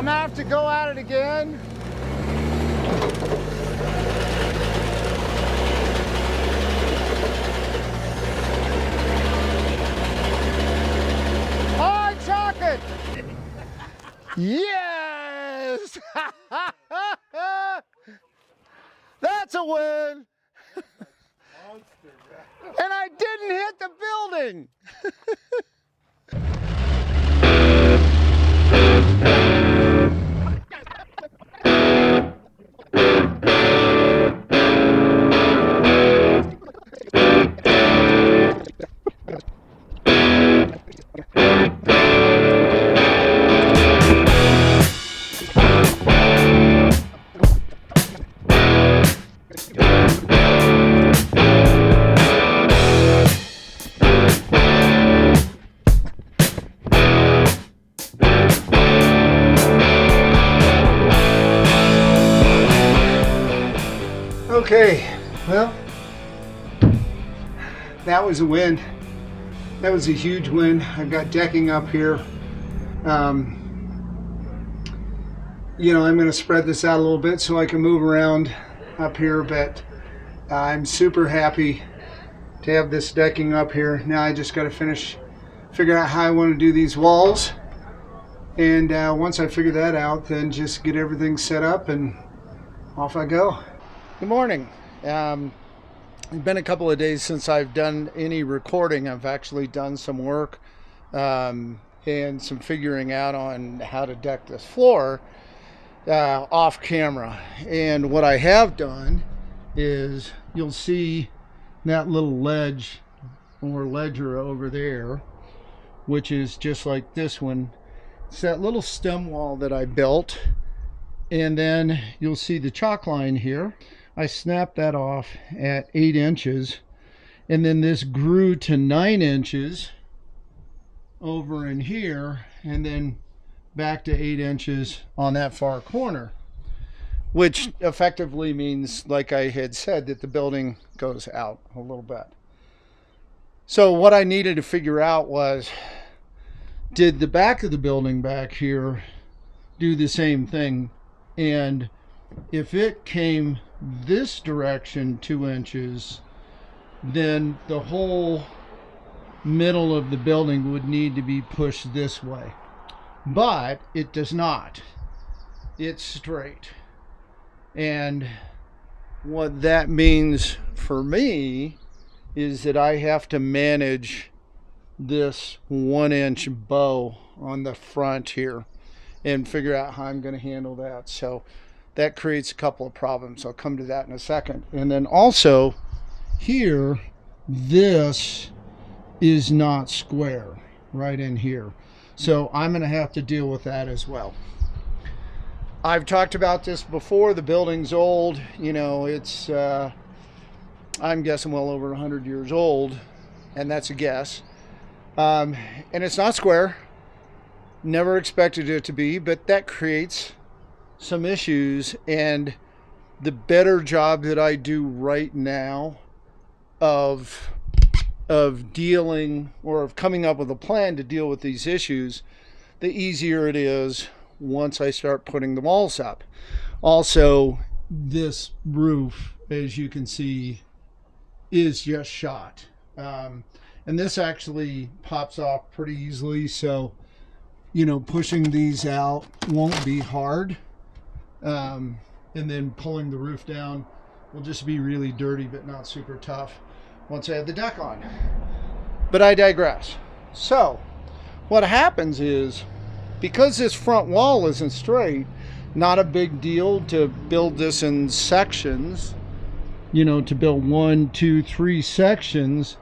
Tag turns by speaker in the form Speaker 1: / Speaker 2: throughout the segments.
Speaker 1: I'm gonna have to go at it again. Oh, chocolate! Yes! That's a win! And I didn't hit the building! Okay, well, that was a win. That was a huge win. I've got decking up here. You know, I'm going to spread this out a little bit so I can move around up here, but I'm super happy to have this decking up here. Now I just got to figure out how I want to do these walls. And once I figure that out, then just get everything set up and off I go. Good morning. It's been a couple of days since I've done any recording. I've actually done some work and some figuring out on how to deck this floor off camera. And what I have done is, you'll see that little ledge or ledger over there, which is just like this one. It's that little stem wall that I built. And then you'll see the chalk line here. I snapped that off at 8 inches, and then this grew to 9 inches over in here, and then back to 8 inches on that far corner, which effectively means, like I had said, that the building goes out a little bit. So what I needed to figure out was, did the back of the building back here do the same thing? And if it came this direction 2 inches, then the whole middle of the building would need to be pushed this way. But it does not. It's straight. And what that means for me is that I have to manage this 1-inch bow on the front here and figure out how I'm going to handle that. So that creates a couple of problems. I'll come to that in a second. And then also here, this is not square right in here. So I'm going to have to deal with that as well. I've talked about this before. The building's old. You know, it's, I'm guessing well over 100 years old, and that's a guess. And it's not square. Never expected it to be, but that creates some issues. And the better job that I do right now of dealing, or of coming up with a plan to deal with these issues, the easier it is once I start putting the walls up. Also, this roof, as you can see, is just shot. And this actually pops off pretty easily, so you know, pushing these out won't be hard. And then pulling the roof down will just be really dirty, but not super tough once I have the deck on. But I digress. So what happens is, because this front wall isn't straight, not a big deal to build this in sections, you know, to build 1, 2, 3 sections,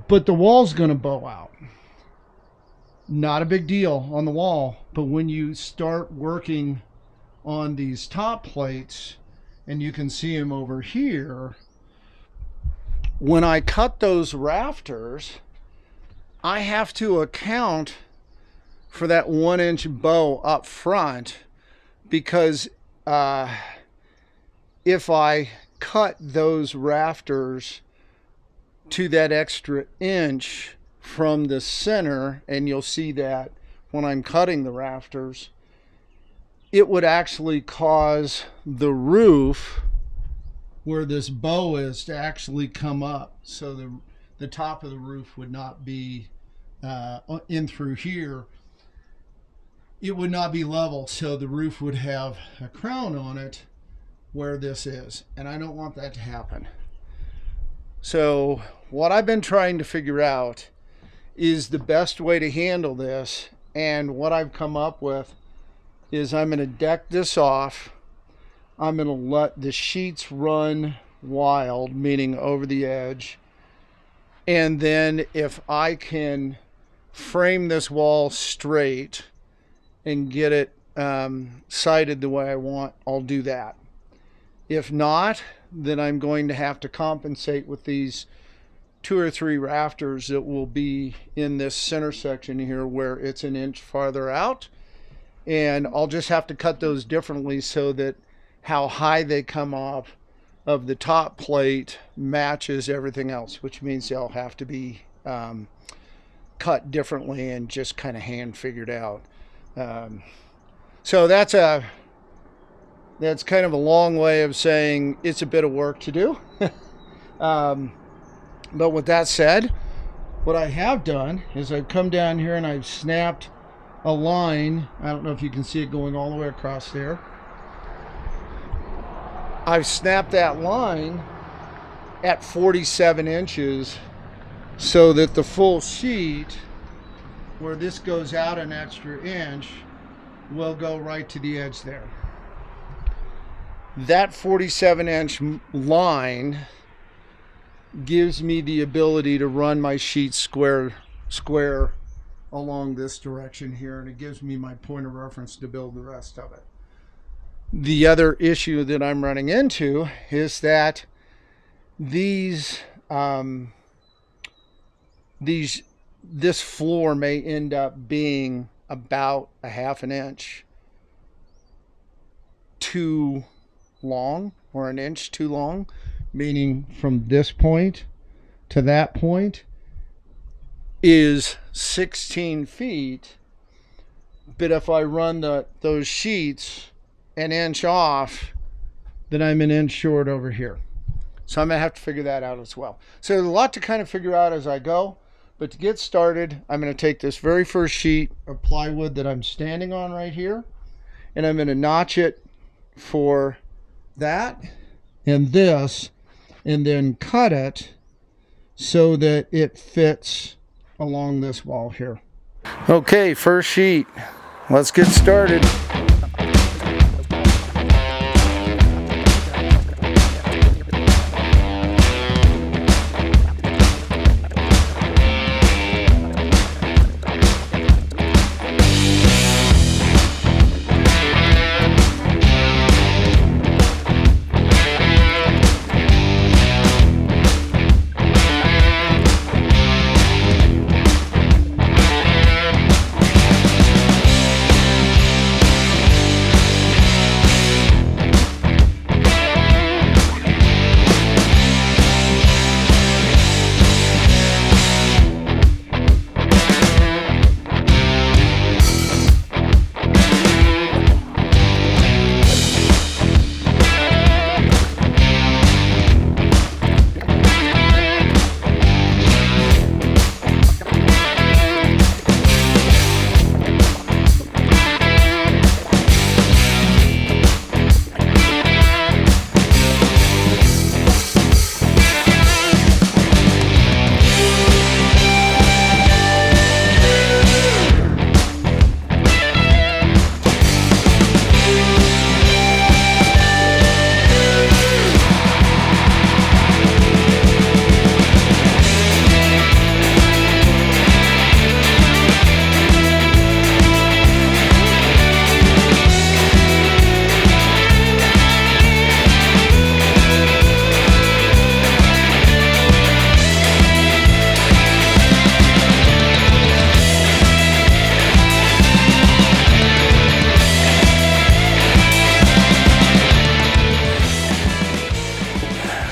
Speaker 1: but the wall's going to bow out. Not a big deal on the wall, but when you start working on these top plates, and you can see them over here, when I cut those rafters, I have to account for that 1-inch bow up front, because if I cut those rafters to that extra inch from the center, and you'll see that when I'm cutting the rafters, it would actually cause the roof where this bow is to actually come up. So the top of the roof would not be in through here. It would not be level, so the roof would have a crown on it where this is, and I don't want that to happen. So what I've been trying to figure out is the best way to handle this, and what I've come up with is I'm going to deck this off. I'm going to let the sheets run wild, meaning over the edge, and then if I can frame this wall straight and get it sighted the way I want, I'll do that. If not, then I'm going to have to compensate with these 2 or 3 rafters that will be in this center section here where it's an inch farther out, and I'll just have to cut those differently so that how high they come off of the top plate matches everything else, which means they'll have to be cut differently and just kind of hand figured out. So that's kind of a long way of saying it's a bit of work to do. But with that said, what I have done is I've come down here and I've snapped a line. I don't know if you can see it going all the way across there. I've snapped that line at 47 inches so that the full sheet, where this goes out an extra inch, will go right to the edge there. That 47-inch line gives me the ability to run my sheet square along this direction here, and it gives me my point of reference to build the rest of it. The other issue that I'm running into is that this floor may end up being about a half an inch too long, or an inch too long, meaning from this point to that point is 16 feet. But if I run those sheets an inch off, then I'm an inch short over here. So I'm gonna have to figure that out as well. So there's a lot to kind of figure out as I go. But to get started, I'm going to take this very first sheet of plywood that I'm standing on right here, and I'm going to notch it for that and this, and then cut it so that it fits along this wall here. Okay, first sheet. Let's get started.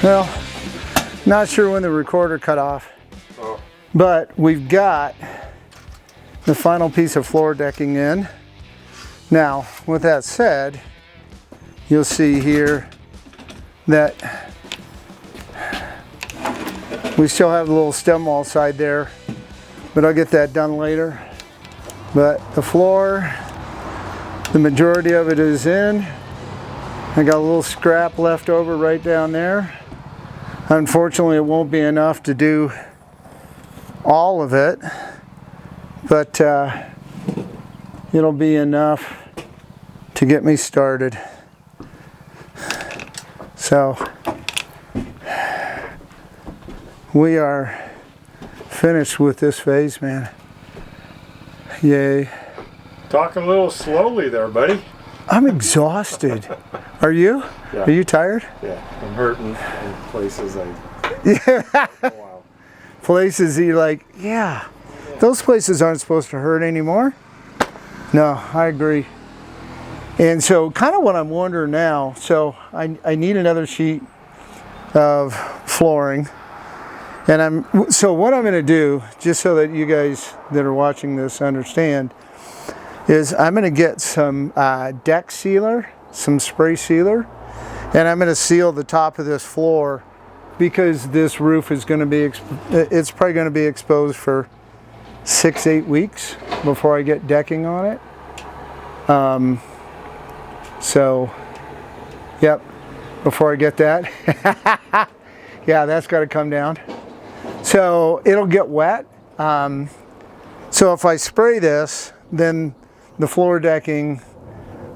Speaker 1: Well, not sure when the recorder cut off, but we've got the final piece of floor decking in. Now, with that said, you'll see here that we still have the little stem wall side there, but I'll get that done later. But the floor, the majority of it is in. I got a little scrap left over right down there. Unfortunately, it won't be enough to do all of it, but it'll be enough to get me started. So we are finished with this phase, man. Yay.
Speaker 2: Talk a little slowly there, buddy.
Speaker 1: I'm exhausted. Are you?
Speaker 2: Yeah.
Speaker 1: Are you tired?
Speaker 2: Yeah, I'm hurting in places
Speaker 1: Yeah.
Speaker 2: wow.
Speaker 1: Places you're like, yeah, those places aren't supposed to hurt anymore. No, I agree. And so kind of what I'm wondering now, so I need another sheet of flooring. And so what I'm going to do, just so that you guys that are watching this understand, is I'm going to get some deck sealer, some spray sealer, and I'm going to seal the top of this floor because this roof is going to be, it's probably going to be exposed for 6-8 weeks before I get decking on it. So, yep, before I get that, yeah, that's got to come down. So it'll get wet. So if I spray this, then the floor decking,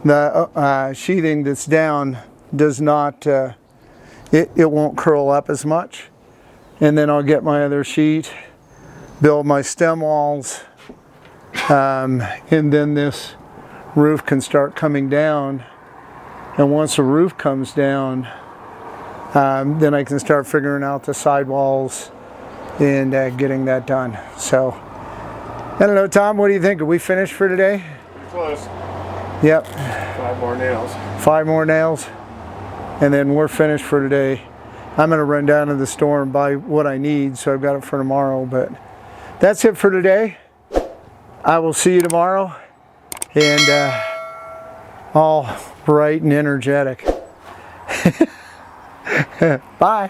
Speaker 1: the sheathing that's down does not, it won't curl up as much. And then I'll get my other sheet, build my stem walls, and then this roof can start coming down. And once the roof comes down, then I can start figuring out the sidewalls and getting that done. So, I don't know, Tom, what do you think? Are we finished for today?
Speaker 2: Close.
Speaker 1: Yep.
Speaker 2: 5 more nails.
Speaker 1: 5 more nails, and then we're finished for today. I'm going to run down to the store and buy what I need, so I've got it for tomorrow. But that's it for today. I will see you tomorrow, and all bright and energetic. Bye.